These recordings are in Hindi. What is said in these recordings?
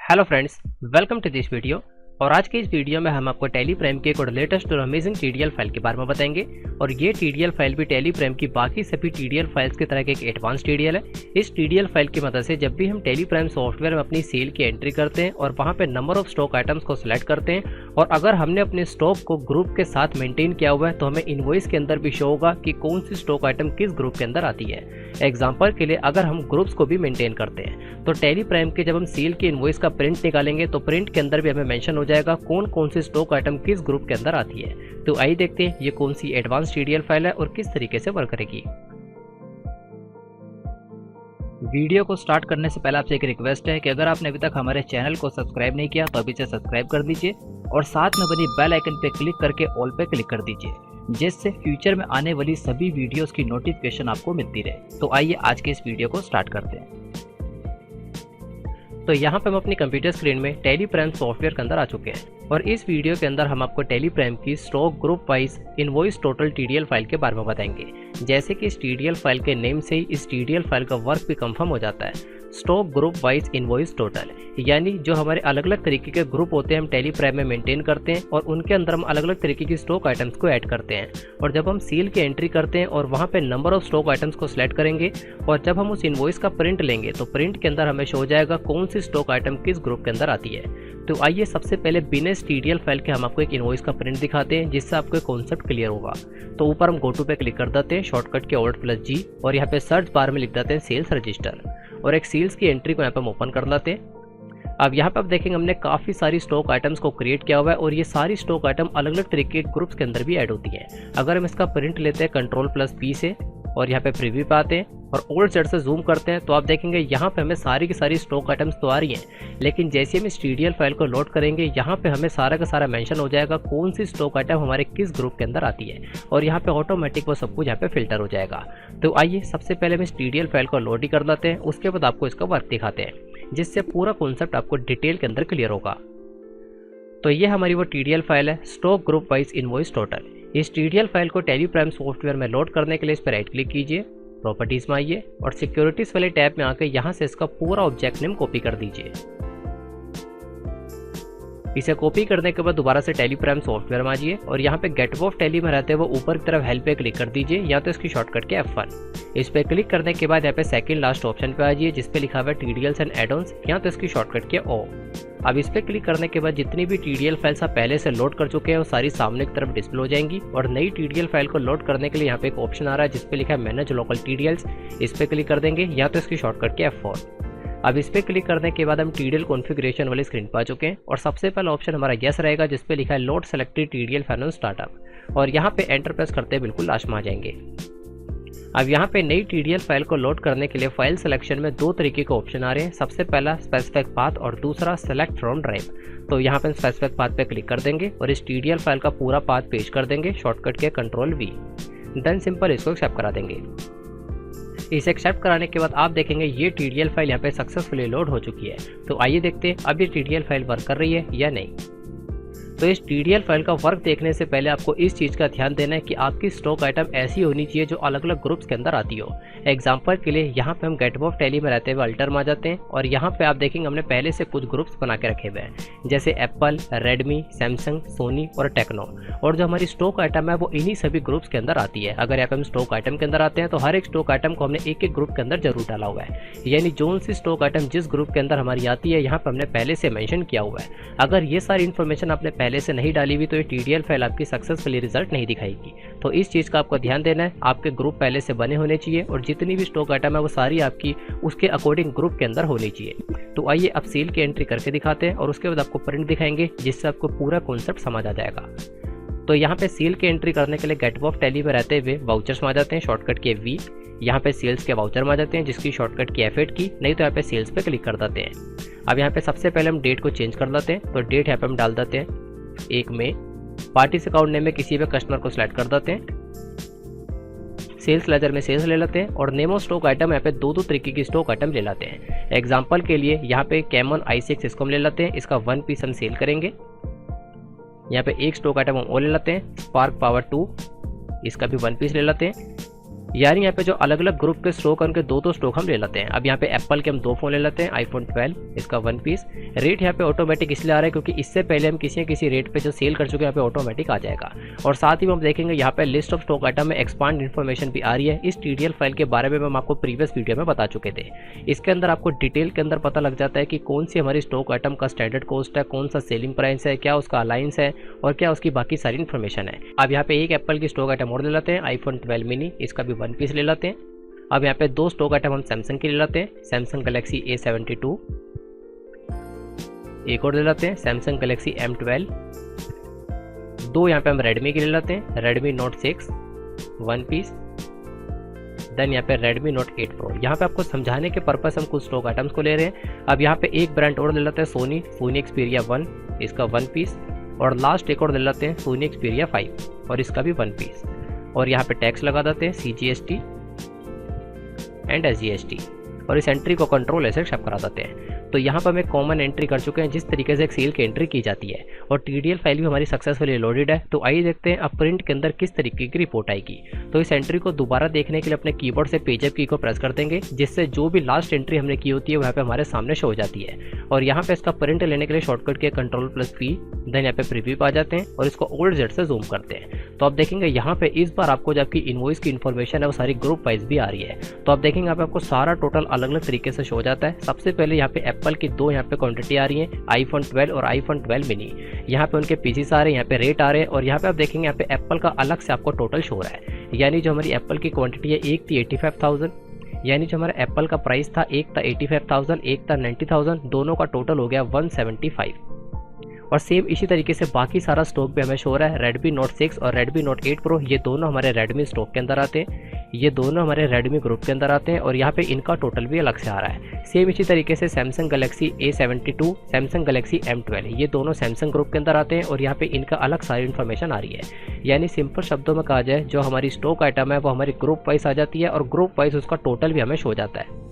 Hello friends, welcome to this video. और आज के इस वीडियो में हम आपको टैली प्राइम के एक और लेटेस्ट और अमेजिंग टीडीएल फाइल के बारे में बताएंगे। और ये टीडीएल फाइल भी टैली प्राइम की बाकी सभी टीडीएल फाइल्स की तरह के एक एडवांस टीडीएल है। इस टीडीएल फाइल की मदद से जब भी हम टैली प्राइम सॉफ्टवेयर में अपनी सेल की एंट्री करते हैं और वहाँ पे नंबर ऑफ स्टॉक आइटम्स को सिलेक्ट करते हैं, और अगर हमने अपने स्टॉक को ग्रुप के साथ मेंटेन किया हुआ है तो हमें इनवॉइस के अंदर भी शो होगा कि कौन सी स्टॉक आइटम किस ग्रुप के अंदर आती है। एग्जाम्पल के लिए अगर हम ग्रुप्स को भी मेंटेन करते हैं तो टैली प्राइम के जब हम सेल की इनवॉइस का प्रिंट निकालेंगे तो प्रिंट के अंदर भी हमें मेंशन हो जाएगा कौन कौन सी स्टॉक आइटम किस ग्रुप के अंदर आती है। तो आइए देखते हैं ये कौन सी एडवांस टीडीएल फाइल है और किस तरीके से वर्क करेगी। वीडियो को स्टार्ट करने से पहले आपसे एक रिक्वेस्ट है कि अगर आपने अभी तक हमारे चैनल को सब्सक्राइब नहीं किया तो अभी से सब्सक्राइब कर दीजिए और साथ में बनी बेल आइकन पे क्लिक करके ऑल पे क्लिक कर दीजिए, जिससे फ्यूचर में आने वाली सभी वीडियोस की नोटिफिकेशन आपको मिलती रहे। तो आइए आज के इस वीडियो को स्टार्ट करते हैं। तो यहाँ पे हम अपनी कंप्यूटर स्क्रीन में टैली प्राइम सॉफ्टवेयर के अंदर आ चुके हैं और इस वीडियो के अंदर हम आपको टैली प्राइम की stock group wise invoice total TDL file के बारे में बताएंगे। जैसे कि इस टीडीएल फाइल के नेम से ही इस टीडीएल फाइल का वर्क भी कंफर्म हो जाता है। Stock group wise invoice total यानी जो हमारे अलग अलग तरीके के ग्रुप होते हैं हम टैली प्राइम में मेंटेन करते हैं और उनके अंदर हम अलग अलग तरीके की स्टॉक आइटम्स को ऐड करते हैं। और जब हम सेल की एंट्री करते हैं और वहाँ पे नंबर ऑफ स्टॉक आइटम्स को सिलेक्ट करेंगे और जब हम उस इनवॉइस का प्रिंट लेंगे तो प्रिंट के अंदर हमें शो हो जाएगा कौन सी स्टॉक आइटम किस ग्रुप के अंदर आती है। तो आइए सबसे पहले बिना इस टीडीएल फाइल के हम आपको एक इनवॉइस का प्रिंट दिखाते हैं जिससे आपको एक कॉन्सेप्ट क्लियर होगा। तो ऊपर हम गो टू पे क्लिक कर देते हैं शॉर्टकट के Alt+G और यहाँ पे सर्च बार में लिख देते हैं सेल्स रजिस्टर और एक सेल्स की एंट्री को यहाँ पे हम ओपन कर लेते हैं। अब यहाँ पे आप देखेंगे हमने काफ़ी सारी स्टॉक आइटम्स को क्रिएट किया हुआ है और ये सारी स्टॉक आइटम अलग अलग तरीके के ग्रुप्स के अंदर भी ऐड होती है। अगर हम इसका प्रिंट लेते हैं Ctrl+P से और यहाँ पे प्रीव्यू पे आते हैं और Alt+Z से जूम करते हैं तो आप देखेंगे यहाँ पे हमें सारी की सारी स्टॉक आइटम्स तो आ रही हैं, लेकिन जैसे हम इस टीडीएल फाइल को लोड करेंगे यहाँ पे हमें सारा का सारा मेंशन हो जाएगा कौन सी स्टॉक आइटम हमारे किस ग्रुप के अंदर आती है और यहाँ पे ऑटोमेटिक वो सब कुछ यहाँ पे फिल्टर हो जाएगा। तो आइए सबसे पहले हम इस टीडीएल फाइल को लोड ही कर लेते हैं, उसके बाद आपको इसका वर्क दिखाते हैं जिससे पूरा कॉन्सेप्ट आपको डिटेल के अंदर क्लियर होगा। तो ये हमारी वो टीडीएल फाइल है stock group wise invoice total. इस टीडीएल फाइल को टैली प्राइम सॉफ्टवेयर में लोड करने के लिए इस पर राइट क्लिक कीजिए, प्रॉपर्टीज में आइए और सिक्योरिटीज वाले टैब में आकर यहाँ से इसका पूरा ऑब्जेक्ट नेम कॉपी कर दीजिए। इसे कॉपी करने के बाद दोबारा से टैली प्राइम सॉफ्टवेयर में आइए और यहाँ पे गेट ऑफ टैली में रहते हुए ऊपर की तरफ हेल्प पे क्लिक कर दीजिए या तो इसकी शॉर्टकट के F1। इस पे क्लिक करने के बाद यहाँ पे सेकंड लास्ट ऑप्शन पे आ जाइए जिस पे लिखा हुआ है टीडीएल्स एंड एड-ऑन्स या तो इसकी शॉर्टकट के O। अब इस पे क्लिक करने के बाद जितनी भी टीडीएल फाइल्स आप पहले से लोड कर चुके हैं वो सारी सामने की तरफ डिस्प्ले हो जाएंगी और नई टीडीएल फाइल को लोड करने के लिए यहाँ पे एक ऑप्शन आ रहा है जिस पे लिखा है मैनेज लोकल टीडीएल्स। इस पे क्लिक कर देंगे या तो इसकी शॉर्टकट के F4। अब इस पे क्लिक करने के बाद हम टीडीएल कॉन्फ़िगरेशन वाली स्क्रीन पर आ चुके हैं और सबसे पहला ऑप्शन हमारा यस रहेगा जिस पे लिखा है load selected TDL file on startup और यहाँ पे एंटर प्रेस करते बिल्कुल लास्ट में आ जाएंगे। अब यहाँ पे नई टीडीएल फाइल को लोड करने के लिए फाइल सिलेक्शन में दो तरीके के ऑप्शन आ रहे हैं। सबसे पहला स्पेसिफिक पाथ और दूसरा सेलेक्ट फ्रॉम ड्राइव। तो यहाँ पे स्पेसिफिक पाथ पे क्लिक कर देंगे और इस टीडीएल फाइल का पूरा पाथ पेश कर देंगे शॉर्टकट के Ctrl+V। देन सिंपल इसको एक्सेप्ट करा देंगे। इसे एक्सेप्ट कराने के बाद आप देखेंगे ये टीडीएल फाइल यहाँ पे सक्सेसफुली लोड हो चुकी है। तो आइए देखते हैं अब ये टीडीएल फाइल वर्क कर रही है या नहीं। तो इस टीडीएल फाइल का वर्क देखने से पहले आपको इस चीज़ का ध्यान देना है कि आपकी स्टॉक आइटम ऐसी होनी चाहिए जो अलग अलग ग्रुप्स के अंदर आती हो। एग्जाम्पल के लिए यहाँ पे हम गेट ऑफ टैली में रहते हुए अल्टर में आ जाते हैं और यहाँ पे आप देखेंगे हमने पहले से कुछ ग्रुप्स बना के रखे हुए हैं जैसे एप्पल, रेडमी, सैमसंग, सोनी और टेक्नो। और जो हमारी स्टॉक आइटम है वो इन्हीं सभी ग्रुप्स के अंदर आती है। अगर यहाँ पे हम स्टॉक आइटम के अंदर आते हैं तो हर एक स्टॉक आइटम को हमने एक एक ग्रुप के अंदर जरूर डाला हुआ है, यानी जो सी स्टॉक आइटम जिस ग्रुप के अंदर हमारी आती है यहाँ पर हमने पहले से मैंशन किया हुआ है। अगर ये सारी इन्फॉर्मेशन आपने पहले से नहीं डाली हुई तो ये टीडीएल फाइल आपकी सक्सेसफुली रिजल्ट नहीं दिखाएगी। तो इस चीज़ का आपको ध्यान देना है, आपके ग्रुप पहले से बने होने चाहिए और जितनी भी स्टॉक आइटम है वो सारी आपकी उसके अकॉर्डिंग ग्रुप के अंदर होनी चाहिए। तो आइए अब सेल की एंट्री करके दिखाते हैं और उसके बाद आपको प्रिंट दिखाएंगे जिससे आपको पूरा कॉन्सेप्ट समझ आ जाएगा। तो यहाँ पे सेल की एंट्री करने के लिए गेट ऑफ टैली में रहते हुए वाउचर्स में आ जाते हैं शॉर्टकट के V। यहाँ पे सेल्स के वाउचर में आ जाते हैं जिसकी शॉर्टकट की F8 की, नहीं तो यहाँ पे सेल्स पे क्लिक कर देते हैं। अब यहाँ पे सबसे पहले हम डेट को चेंज कर लेते हैं। तो डेट यहाँ पे हम डाल देते हैं 1 मई। पार्टिस अकाउंट नेम में किसी भी कस्टमर को सिलेक्ट कर देते हैं। सेल्स लेजर में सेल्स ले लेते हैं और नेम ऑफ स्टॉक आइटम यहाँ पे दो तरीके की स्टॉक आइटम ले लेते हैं। एग्जांपल के लिए यहाँ पे कैमन i6 इसको हम ले लेते हैं, इसका 1 पीस हम सेल करेंगे। यहाँ पे एक स्टॉक आइटम हम और ले लेते हैं स्पार्क पावर 2, इसका भी 1 पीस ले लेते हैं। यानी यहाँ पे जो अलग अलग ग्रुप के स्टॉक है उनके दो दो स्टॉक हम ले लेते हैं। अब यहाँ पे एप्पल के हम दो फ़ोन ले लेते हैं, आईफोन 12 इसका 1 पीस। रेट यहाँ पे ऑटोमेटिक इसलिए आ रहा है क्योंकि इससे पहले हम किसी न किसी रेट पे जो सेल कर चुके हैं यहाँ पे ऑटोमेटिक आ जाएगा। और साथ ही हम देखेंगे यहाँ पे लिस्ट ऑफ स्टॉक आइटम में एक्सपांड इन्फॉर्मेशन भी आ रही है। इस TDL फाइल के बारे में हम आपको प्रीवियस वीडियो में बता चुके थे। इसके अंदर आपको डिटेल के अंदर पता लग जाता है कि कौन सी हमारी स्टॉक आइटम का स्टैंडर्ड कॉस्ट है, कौन सा सेलिंग प्राइस है, क्या उसका अलायंस है और क्या उसकी बाकी सारी इन्फॉर्मेशन है। अब यहाँ पे एक एप्पल की स्टॉक आइटम और ले लेते हैं, आईफोन 12 मिनी इसका भी 1 पीस ले लेते हैं। अब यहाँ पे दो स्टॉक आइटम हम सैमसंग के ले लेते हैं, सैमसंग गैलेक्सी A72। एक और ले लेते हैं सैमसंग गैलेक्सी M12। दो यहाँ पे हम रेडमी के ले लेते हैं, रेडमी नोट 6 1 पीस। देन यहाँ पे रेडमी नोट 8 प्रो। यहाँ पे आपको समझाने के पर्पस हम कुछ स्टॉक आइटम्स को ले रहे हैं। अब यहाँ पे एक ब्रांड और ले लेते हैं, सोनी एक्सपीरिया 1 इसका 1 पीस। और लास्ट एक और ले लेते हैं सोनी एक्सपीरिया 5 और इसका भी 1 पीस। और यहाँ पे टैक्स लगा देते हैं CGST एंड SGST और इस एंट्री को कंट्रोल ऐसे शप करा देते हैं। तो यहाँ पर हम एक कॉमन एंट्री कर चुके हैं जिस तरीके से एक सेल की एंट्री की जाती है और TDL फाइल भी हमारी सक्सेसफुली लोडेड है। तो आइए देखते हैं अब प्रिंट के अंदर किस तरीके की रिपोर्ट आएगी। तो इस एंट्री को दोबारा देखने के लिए अपने कीबोर्ड से पेजअप की को प्रेस कर देंगे, जिससे जो भी लास्ट एंट्री हमने की होती है वहाँ पे हमारे सामने शो हो जाती है। और यहाँ पे इसका प्रिंट लेने के लिए शॉर्टकट के Ctrl+P, देन यहाँ पे प्रीव्यू पे आ जाते हैं और इसको Alt+Z से जूम करते हैं। तो आप देखेंगे यहाँ पे इस बार आपको जो आपकी इनवॉइस की इन्फॉर्मेशन है वो सारी ग्रुप वाइज भी आ रही है। तो आप देखेंगे यहाँ पे आपको सारा टोटल अलग अलग तरीके से शो हो जाता है। सबसे पहले यहाँ पे एप्पल की दो यहाँ पे क्वांटिटी आ रही है, आईफोन 12 और आईफोन 12 मिनी। यहाँ पे उनके पीसीस आ रहे हैं, यहाँ पे रेट आ रहे हैं और यहाँ पे आप देखेंगे यहाँ पे एप्पल का अलग से आपको टोटल शो हो रहा है। यानी जो हमारी एप्पल की क्वांटिटी है, एक थी 85,000, यानी जो हमारा एप्पल का प्राइस था एक था 85,000, एक था 90,000, दोनों का टोटल हो गया 175। और सेम इसी तरीके से बाकी सारा स्टॉक भी हमें शो हो रहा है। रेडमी नोट 6 और रेडमी नोट 8 प्रो ये दोनों हमारे रेडमी स्टॉक के अंदर आते हैं, ये दोनों हमारे रेडमी ग्रुप के अंदर आते हैं और यहाँ पे इनका टोटल भी अलग से आ रहा है। सेम इसी तरीके से Samsung Galaxy A72, Samsung Galaxy M12 ये दोनों सैमसंग ग्रुप के अंदर आते हैं और यहाँ पे इनका अलग सारी इन्फॉर्मेशन आ रही है। यानी सिंपल शब्दों में कहा जाए जो हमारी स्टॉक आइटम है वो हमारी ग्रुप वाइज आ जाती है और ग्रुप वाइज उसका टोटल भी हमें शो जाता है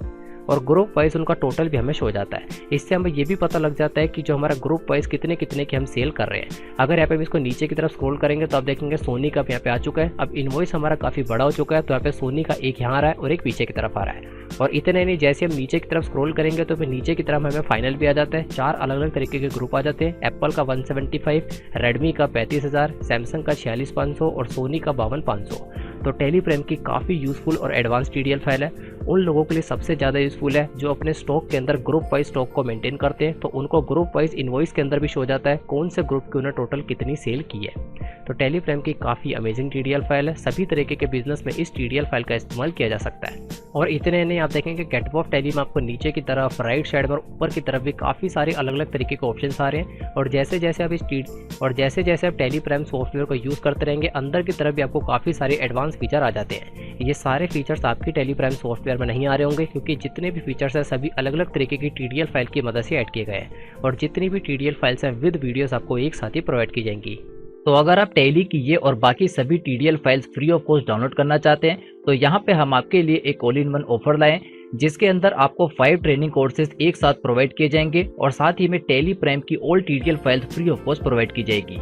और ग्रुप वाइज उनका टोटल भी हमें शो जाता है। इससे हमें ये भी पता लग जाता है कि जो हमारा ग्रुप वाइज कितने कितने की हम सेल कर रहे हैं। अगर यहाँ पे हम इसको नीचे की तरफ स्क्रॉल करेंगे तो आप देखेंगे सोनी का यहाँ पे आ चुका है। अब इनवॉइस हमारा काफ़ी बड़ा हो चुका है, तो यहाँ पे सोनी का एक यहाँ आ रहा है और एक पीछे की तरफ आ रहा है। और इतने नहीं, जैसे हम नीचे की तरफ स्क्रॉल करेंगे तो फिर नीचे की तरफ हमें फाइनल भी आ जाता है। चार अलग अलग तरीके के ग्रुप आ जाते हैं, एप्पल का 175, रेडमी का 35,000, सैमसंग का 46,500 और सोनी का 52,500। तो टेलीप्राइम की काफ़ी यूज़फुल और एडवांस TDL फाइल है। उन लोगों के लिए सबसे ज़्यादा यूज़फुल है जो अपने स्टॉक के अंदर ग्रुप वाइज स्टॉक को मेंटेन करते हैं, तो उनको ग्रुप वाइज इनवॉइस के अंदर भी शो जाता है कौन से ग्रुप की उन्होंने टोटल कितनी सेल की है। तो टेलीप्राइम की काफ़ी अमेजिंग TDL फाइल है। सभी तरीके के बिजनेस में इस TDL फाइल का इस्तेमाल किया जा सकता है। और इतने नहीं, आप देखेंगे गेटबॉफ टैली में आपको नीचे की तरफ, राइट साइड में, ऊपर की तरफ भी काफ़ी सारे अलग अलग तरीके के ऑप्शन आ रहे हैं। और जैसे जैसे आप टेलीप्राइम सॉफ्टवेयर को यूज़ करते रहेंगे, अंदर की तरफ भी आपको काफ़ी सारे एडवांस फीचर आ जाते हैं। ये सारे फीचर्स आपकी टेलीप्राइम सॉफ्टवेयर में नहीं आ रहे होंगे क्योंकि जितने भी फीचर्स हैं सभी अलग अलग तरीके की TDL फाइल की मदद से ऐड किए गए हैं और जितनी भी TDL फाइल्स हैं विद वीडियोस आपको एक साथ ही प्रोवाइड की जाएंगी। तो अगर आप टैली की ये और बाकी सभी TDL files free of cost download करना चाहते हैं तो यहाँ पे हम आपके लिए एक ऑल इन वन ऑफर लाए जिसके अंदर आपको 5 ट्रेनिंग कोर्सेज एक साथ प्रोवाइड किए जाएंगे और साथ ही में टेलीप्राइम की all TDL files free of cost provide की जाएगी।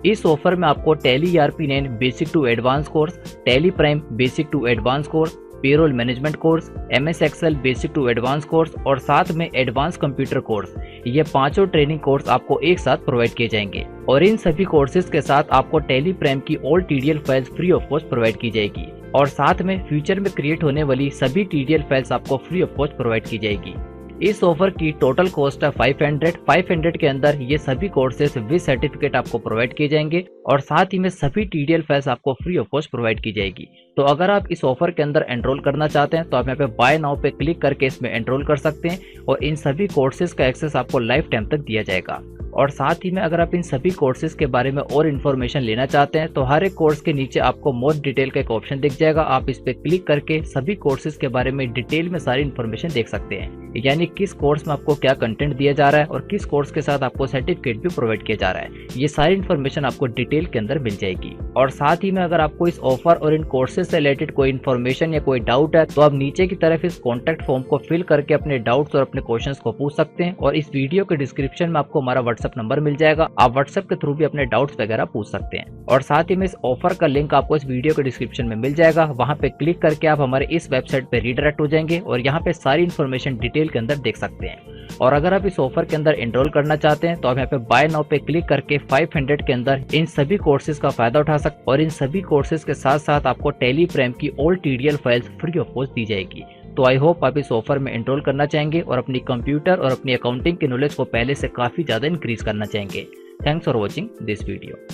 इस ऑफर में आपको Tally ERP9 basic to advance course, TallyPrime basic to advance course, payroll management course, MS Excel basic to advance course और साथ में एडवांस कंप्यूटर कोर्स, ये पांचों ट्रेनिंग कोर्स आपको एक साथ प्रोवाइड किए जाएंगे। और इन सभी कोर्सेज के साथ आपको टेलीप्राइम की all TDL files free of cost provide की जाएगी और साथ में फ्यूचर में क्रिएट होने वाली सभी TDL फाइल्स आपको फ्री ऑफ कॉस्ट प्रोवाइड की जाएगी। इस ऑफर की टोटल कॉस्ट है 500 के अंदर ये सभी कोर्सेज विद सर्टिफिकेट आपको प्रोवाइड किए जाएंगे और साथ ही में सभी TDL फाइल्स आपको फ्री ऑफ कॉस्ट प्रोवाइड की जाएगी। तो अगर आप इस ऑफर के अंदर एनरोल करना चाहते हैं तो आप यहाँ पे बाय नाउ पे क्लिक करके इसमें एनरोल कर सकते हैं और इन सभी कोर्सेज का एक्सेस आपको लाइफ टाइम तक दिया जाएगा। और साथ ही में अगर आप इन सभी कोर्सेज के बारे में और इन्फॉर्मेशन लेना चाहते हैं तो हर एक कोर्स के नीचे आपको मोर डिटेल का एक ऑप्शन दिख जाएगा, आप इस पे क्लिक करके सभी कोर्सेज के बारे में डिटेल में सारी इन्फॉर्मेशन देख सकते हैं। यानी किस कोर्स में आपको क्या कंटेंट दिया जा रहा है और किस कोर्स के साथ आपको सर्टिफिकेट भी प्रोवाइड किया जा रहा है। ये सारी इन्फॉर्मेशन आपको डिटेल के अंदर मिल जाएगी। और साथ ही में अगर आपको इस ऑफर और इन कोर्सेज से रिलेटेड कोई इन्फॉर्मेशन या कोई डाउट है तो आप नीचे की तरफ इस कॉन्टैक्ट फॉर्म को फिल करके अपने डाउट्स और अपने क्वेश्चंस को पूछ सकते हैं। और इस वीडियो के डिस्क्रिप्शन में आपको हमारा व्हाट्सएप नंबर मिल जाएगा, आप व्हाट्सएप के थ्रू भी अपने डाउट्स वगैरह पूछ सकते हैं। और साथ ही में इस ऑफर का लिंक आपको इस वीडियो के डिस्क्रिप्शन में मिल जाएगा, वहां पे क्लिक करके आप हमारे इस वेबसाइट पे रीडायरेक्ट हो जाएंगे और यहाँ पे सारी इन्फॉर्मेशन डिटेल के अंदर देख सकते हैं। और अगर आप इस ऑफर के अंदर एनरोल करना चाहते हैं तो आप यहाँ पे बाय नाउ पे क्लिक करके 500 के अंदर इन सभी कोर्सेज का फायदा उठा सकते हैं। और इन सभी कोर्सेज के साथ साथ आपको टेली प्राइम की all TDL files free of cost दी जाएगी। तो आई होप आप इस ऑफर में एनरोल करना चाहेंगे और अपनी कंप्यूटर और अपनी अकाउंटिंग की नॉलेज को पहले से काफी ज्यादा इंक्रीज करना चाहेंगे। Thanks for watching this video.